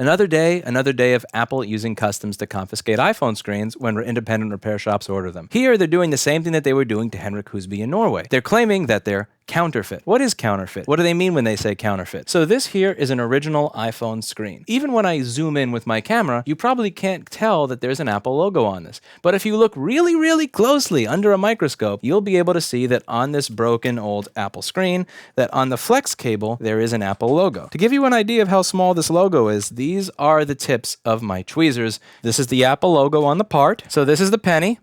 Another day of Apple using customs to confiscate iPhone screens when independent repair shops order them. Here, they're doing the same thing that they were doing to Henrik Husby in Norway. They're claiming that they're counterfeit. What is counterfeit? What do they mean when they say counterfeit? So this here is an original iPhone screen. Even when I zoom in with my camera, you probably can't tell that there's an Apple logo on this. But if you look really, really closely under a microscope, you'll be able to see that on this broken old Apple screen, that on the flex cable, there is an Apple logo. To give you an idea of how small this logo is, these are the tips of my tweezers. This is the Apple logo on the part. So this is the penny.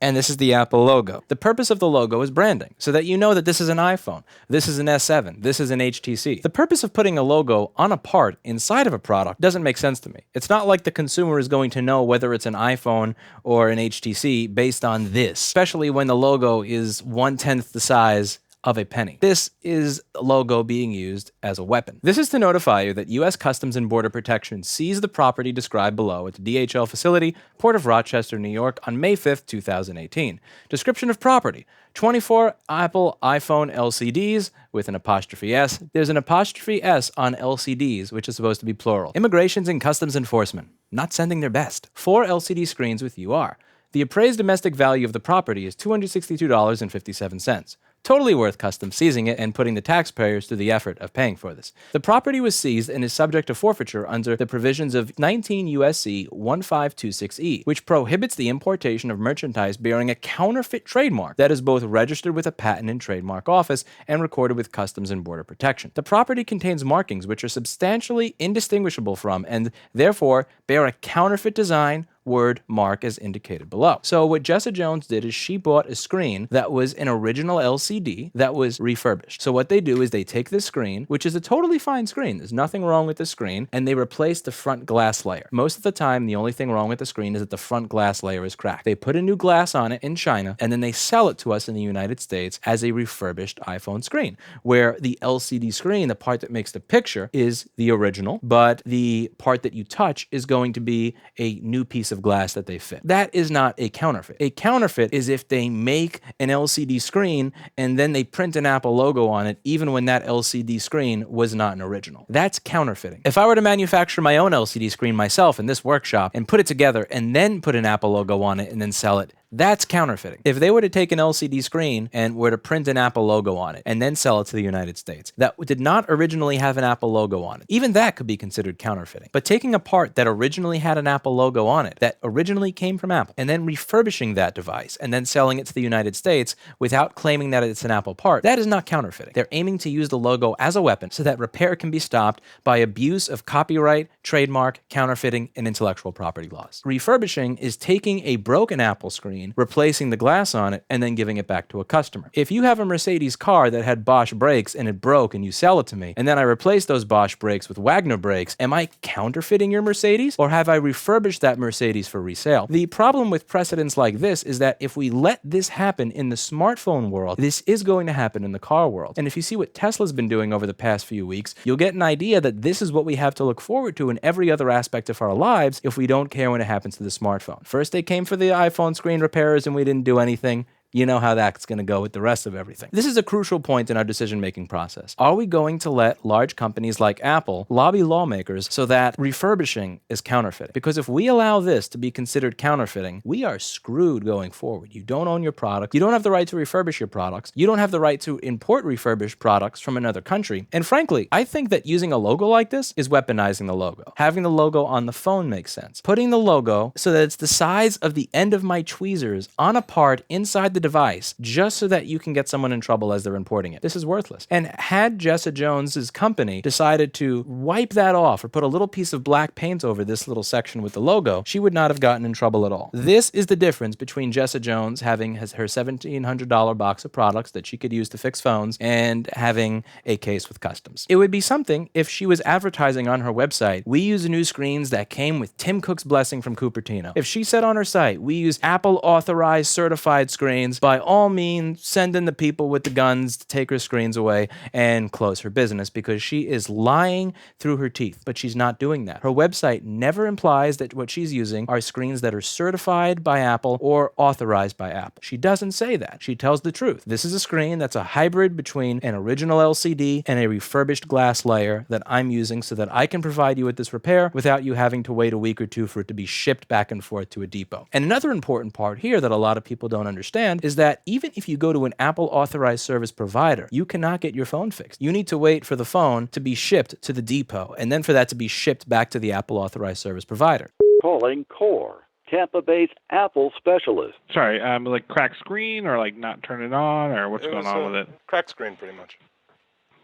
And this is the Apple logo. The purpose of the logo is branding, so that you know that this is an iPhone, this is an S7, this is an HTC. The purpose of putting a logo on a part inside of a product doesn't make sense to me. It's not like the consumer is going to know whether it's an iPhone or an HTC based on this, especially when the logo is 1/10 the size of a penny. This is a logo being used as a weapon. This is to notify you that U.S. Customs and Border Protection seized the property described below at the DHL facility, Port of Rochester, New York, on May 5th, 2018. Description of property: 24 Apple iPhone LCDs with an apostrophe S. There's an apostrophe S on LCDs, which is supposed to be plural. Immigrations and Customs Enforcement, not sending their best. 4 LCD screens with UR. The appraised domestic value of the property is $262.57. Totally worth customs seizing it and putting the taxpayers through the effort of paying for this. The property was seized and is subject to forfeiture under the provisions of 19 U.S.C. 1526E, which prohibits the importation of merchandise bearing a counterfeit trademark that is both registered with a Patent and Trademark Office and recorded with Customs and Border Protection. The property contains markings which are substantially indistinguishable from and therefore bear a counterfeit design, word, mark as indicated below. So what Jessa Jones did is she bought a screen that was an original LCD that was refurbished. So what they do is they take this screen, which is a totally fine screen, there's nothing wrong with the screen, and they replace the front glass layer. Most of the time, the only thing wrong with the screen is that the front glass layer is cracked. They put a new glass on it in China, and then they sell it to us in the United States as a refurbished iPhone screen, where the LCD screen, the part that makes the picture, is the original, but the part that you touch is going to be a new piece of glass that they fit. That is not a counterfeit. A counterfeit is if they make an LCD screen and then they print an Apple logo on it even when that LCD screen was not an original. That's counterfeiting. If I were to manufacture my own LCD screen myself in this workshop and put it together and then put an Apple logo on it and then sell it, that's counterfeiting. If they were to take an LCD screen and were to print an Apple logo on it and then sell it to the United States that did not originally have an Apple logo on it, even that could be considered counterfeiting. But taking a part that originally had an Apple logo on it, that originally came from Apple, and then refurbishing that device and then selling it to the United States without claiming that it's an Apple part, that is not counterfeiting. They're aiming to use the logo as a weapon so that repair can be stopped by abuse of copyright, trademark, counterfeiting, and intellectual property laws. Refurbishing is taking a broken Apple screen, replacing the glass on it, and then giving it back to a customer. If you have a Mercedes car that had Bosch brakes and it broke and you sell it to me, and then I replace those Bosch brakes with Wagner brakes, am I counterfeiting your Mercedes? Or have I refurbished that Mercedes for resale? The problem with precedents like this is that if we let this happen in the smartphone world, this is going to happen in the car world. And if you see what Tesla's been doing over the past few weeks, you'll get an idea that this is what we have to look forward to in every other aspect of our lives if we don't care when it happens to the smartphone. First, they came for the iPhone screen repairers and we didn't do anything. You know how that's going to go with the rest of everything. This is a crucial point in our decision-making process. Are we going to let large companies like Apple lobby lawmakers so that refurbishing is counterfeiting? Because if we allow this to be considered counterfeiting, we are screwed going forward. You don't own your product. You don't have the right to refurbish your products. You don't have the right to import refurbished products from another country. And frankly, I think that using a logo like this is weaponizing the logo. Having the logo on the phone makes sense. Putting the logo so that it's the size of the end of my tweezers on a part inside the device just so that you can get someone in trouble as they're importing it. This is worthless. And had Jessa Jones's company decided to wipe that off or put a little piece of black paint over this little section with the logo, she would not have gotten in trouble at all. This is the difference between Jessa Jones having her $1,700 box of products that she could use to fix phones and having a case with customs. It would be something if she was advertising on her website, we use new screens that came with Tim Cook's blessing from Cupertino. If she said on her site, we use Apple authorized certified screens screens, by all means, send in the people with the guns to take her screens away and close her business, because she is lying through her teeth. But she's not doing that. Her website never implies that what she's using are screens that are certified by Apple or authorized by Apple. She doesn't say that. She tells the truth. This is a screen that's a hybrid between an original LCD and a refurbished glass layer that I'm using so that I can provide you with this repair without you having to wait a week or two for it to be shipped back and forth to a depot. And another important part here that a lot of people don't understand is that even if you go to an Apple authorized service provider, you cannot get your phone fixed. You need to wait for the phone to be shipped to the depot and then for that to be shipped back to the Apple authorized service provider. Calling Core, Tampa-based Apple specialist. Sorry, like cracked screen or like not turn it on, or what's going on with it? Cracked screen, pretty much.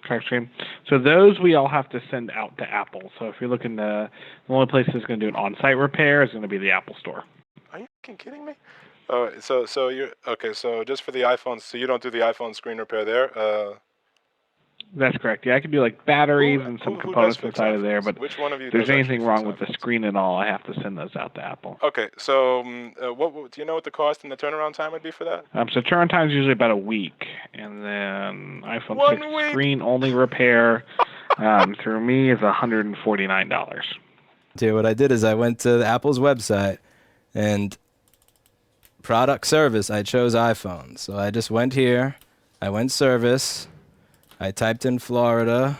Cracked screen. So those we all have to send out to Apple. So if you're looking to, the only place that's going to do an on-site repair is going to be the Apple Store. Are you fucking kidding me? Oh, so you're okay. So just for the iPhones, so you don't do the iPhone screen repair there? That's correct. Yeah, I can do like batteries and some components inside of there, but which one of you if there's anything wrong with iPhones? the screen and all, I have to send those out to Apple. Okay, so what do you know what the cost and the turnaround time would be for that? So turnaround time is usually about a week, and then iPhone 1 6 week? screen only repair through me is $149. Dude, what I did is I went to Apple's website and product service, I chose iPhone. So I just went here, I went service, I typed in Florida,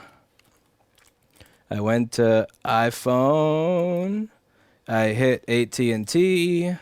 I went to iPhone, I hit AT&T,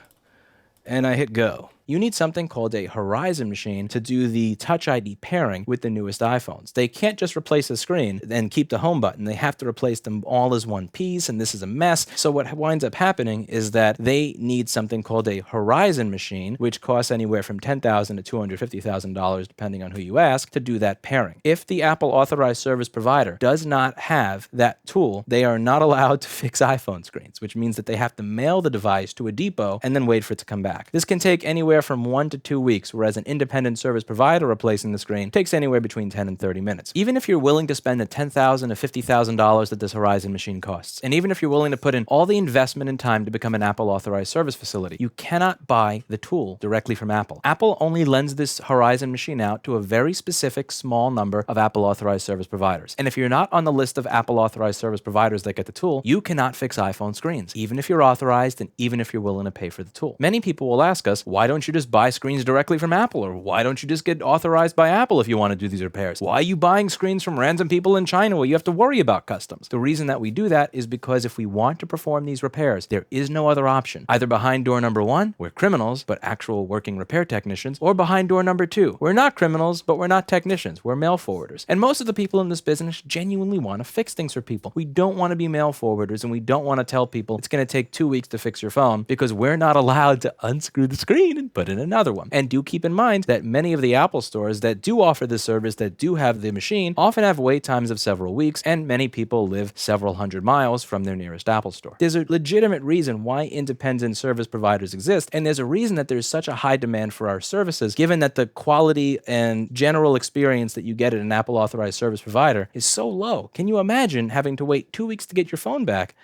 and I hit go. You need something called a Horizon machine to do the Touch ID pairing with the newest iPhones. They can't just replace the screen and keep the home button. They have to replace them all as one piece, and this is a mess. So what winds up happening is that they need something called a Horizon machine, which costs anywhere from $10,000 to $250,000, depending on who you ask, to do that pairing. If the Apple authorized service provider does not have that tool, they are not allowed to fix iPhone screens, which means that they have to mail the device to a depot and then wait for it to come back. This can take anywhere from 1 to 2 weeks, whereas an independent service provider replacing the screen takes anywhere between 10 and 30 minutes. Even if you're willing to spend the $10,000 to $50,000 that this Horizon machine costs, and even if you're willing to put in all the investment and time to become an Apple authorized service facility, you cannot buy the tool directly from Apple. Apple only lends this Horizon machine out to a very specific small number of Apple authorized service providers. And if you're not on the list of Apple authorized service providers that get the tool, you cannot fix iPhone screens, even if you're authorized and even if you're willing to pay for the tool. Many people will ask us, why don't you just buy screens directly from Apple? Or why don't you just get authorized by Apple if you want to do these repairs? Why are you buying screens from random people in China where you have to worry about customs? The reason that we do that is because if we want to perform these repairs, there is no other option. Either behind door number 1, we're criminals, but actual working repair technicians, or behind door number 2, we're not criminals, but we're not technicians, we're mail forwarders. And most of the people in this business genuinely want to fix things for people. We don't want to be mail forwarders, and we don't want to tell people it's going to take 2 weeks to fix your phone, because we're not allowed to unscrew the screen and put in another one. And do keep in mind that many of the Apple stores that do offer this service, that do have the machine, often have wait times of several weeks, and many people live several hundred miles from their nearest Apple store. There's a legitimate reason why independent service providers exist, and there's a reason that there's such a high demand for our services, given that the quality and general experience that you get at an Apple authorized service provider is so low. Can you imagine having to wait 2 weeks to get your phone back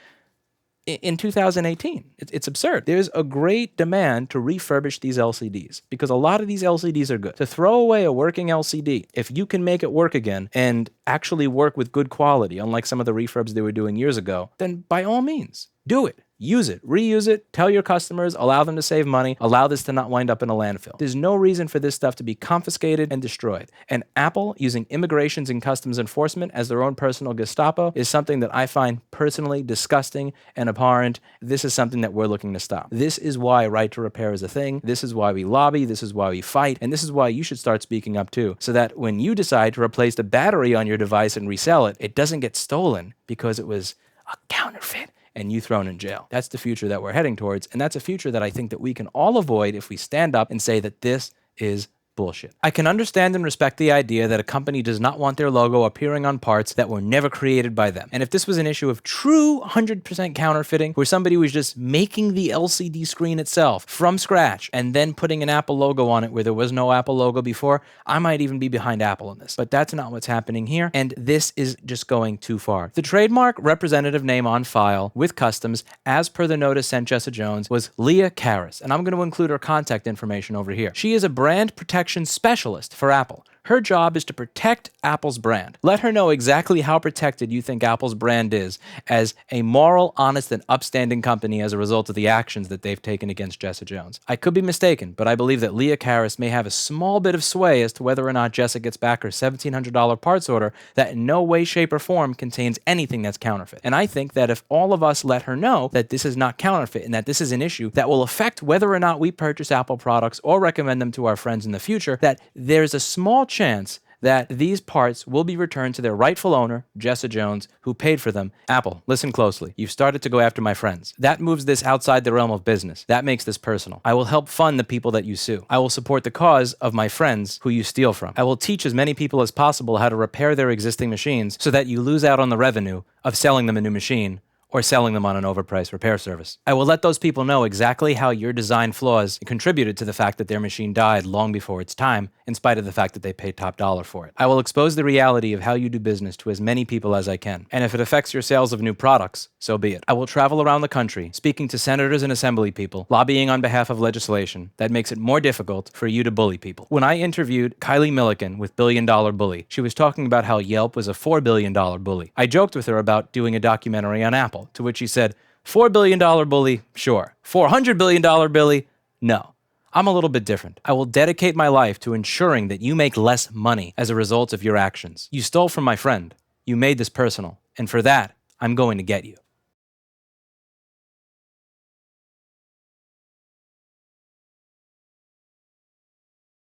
in 2018? It's absurd. There's a great demand to refurbish these LCDs because a lot of these LCDs are good. To throw away a working LCD, if you can make it work again and actually work with good quality, unlike some of the refurbs they were doing years ago, then by all means, do it. Use it, reuse it, tell your customers, allow them to save money, allow this to not wind up in a landfill. There's no reason for this stuff to be confiscated and destroyed. And Apple using immigrations and customs enforcement as their own personal Gestapo is something that I find personally disgusting and abhorrent. This is something that we're looking to stop. This is why right to repair is a thing. This is why we lobby. This is why we fight. And this is why you should start speaking up too, so that when you decide to replace the battery on your device and resell it, it doesn't get stolen because it was a counterfeit and you thrown in jail. That's the future that we're heading towards, and that's a future that I think that we can all avoid if we stand up and say that this is Bullshit. I can understand and respect the idea that a company does not want their logo appearing on parts that were never created by them. And if this was an issue of true 100% counterfeiting, where somebody was just making the LCD screen itself from scratch and then putting an Apple logo on it where there was no Apple logo before, I might even be behind Apple in this. But that's not what's happening here, and this is just going too far. The trademark representative name on file with customs, as per the notice sent Jessa Jones, was Leah Karras, and I'm going to include her contact information over here. She is a brand protection specialist for Apple. Her job is to protect Apple's brand. Let her know exactly how protected you think Apple's brand is as a moral, honest, and upstanding company as a result of the actions that they've taken against Jessa Jones. I could be mistaken, but I believe that Leah Karras may have a small bit of sway as to whether or not Jessa gets back her $1,700 parts order that in no way, shape, or form contains anything that's counterfeit. And I think that if all of us let her know that this is not counterfeit and that this is an issue that will affect whether or not we purchase Apple products or recommend them to our friends in the future, that there's a small chance that these parts will be returned to their rightful owner, Jessa Jones, who paid for them. Apple, listen closely. You've started to go after my friends. That moves this outside the realm of business. That makes this personal. I will help fund the people that you sue. I will support the cause of my friends who you steal from. I will teach as many people as possible how to repair their existing machines so that you lose out on the revenue of selling them a new machine or selling them on an overpriced repair service. I will let those people know exactly how your design flaws contributed to the fact that their machine died long before its time, in spite of the fact that they paid top dollar for it. I will expose the reality of how you do business to as many people as I can. And if it affects your sales of new products, so be it. I will travel around the country, speaking to senators and assembly people, lobbying on behalf of legislation that makes it more difficult for you to bully people. When I interviewed Kylie Milliken with Billion Dollar Bully, she was talking about how Yelp was a $4 billion bully. I joked with her about doing a documentary on Apple, to which she said, $4 billion bully, sure. $400 billion bully, no. I'm a little bit different. I will dedicate my life to ensuring that you make less money as a result of your actions. You stole from my friend. You made this personal. And for that, I'm going to get you.